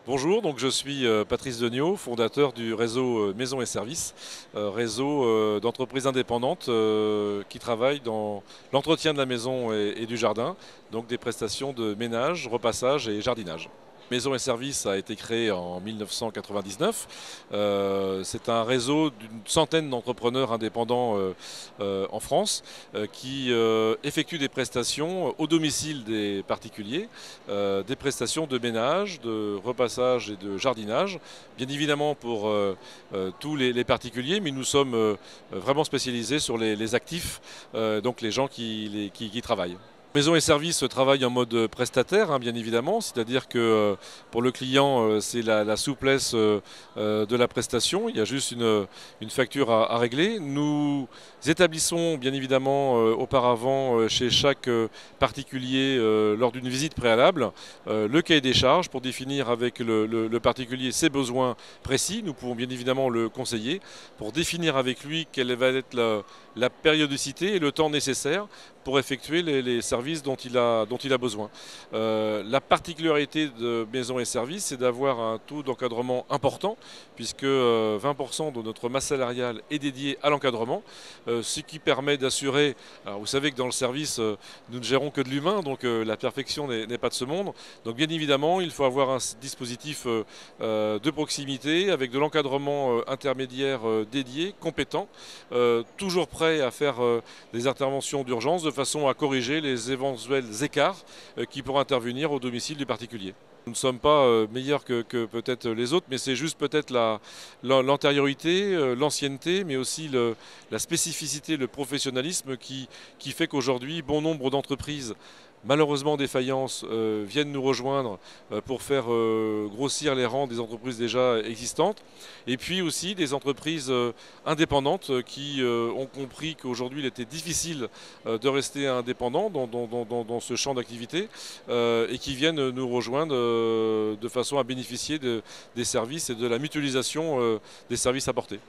Bonjour, donc je suis Patrice Degnaud, fondateur du réseau Maisons et Services, réseau d'entreprises indépendantes qui travaillent dans l'entretien de la maison et du jardin, donc des prestations de ménage, repassage et jardinage. Maisons et Services a été créé en 1999. C'est un réseau d'une centaine d'entrepreneurs indépendants en France qui effectuent des prestations au domicile des particuliers, des prestations de ménage, de repassage et de jardinage, bien évidemment pour tous les particuliers, mais nous sommes vraiment spécialisés sur les actifs, donc les gens qui travaillent. Maison et services travaillent en mode prestataire, hein, bien évidemment, c'est-à-dire que pour le client, c'est la souplesse de la prestation. Il y a juste une facture à régler. Nous établissons bien évidemment auparavant chez chaque particulier, lors d'une visite préalable, le cahier des charges pour définir avec le particulier ses besoins précis. Nous pouvons bien évidemment le conseiller pour définir avec lui quelle va être la périodicité et le temps nécessaire pour effectuer les services dont il a besoin. La particularité de Maisons et Services, c'est d'avoir un taux d'encadrement important, puisque 20% de notre masse salariale est dédiée à l'encadrement, ce qui permet d'assurer, alors vous savez que dans le service, nous ne gérons que de l'humain, donc la perfection n'est pas de ce monde. Donc bien évidemment, il faut avoir un dispositif de proximité, avec de l'encadrement intermédiaire dédié, compétent, toujours prêt à faire des interventions d'urgence, de façon à corriger les éventuels écarts qui pourraient intervenir au domicile du particulier. Nous ne sommes pas meilleurs que peut-être les autres, mais c'est juste peut-être l'antériorité, l'ancienneté, mais aussi la spécificité, le professionnalisme qui fait qu'aujourd'hui, bon nombre d'entreprises malheureusement en défaillance, viennent nous rejoindre pour faire grossir les rangs des entreprises déjà existantes. Et puis aussi des entreprises indépendantes qui ont compris qu'aujourd'hui il était difficile de rester indépendant dans ce champ d'activité et qui viennent nous rejoindre de façon à bénéficier des services et de la mutualisation des services apportés.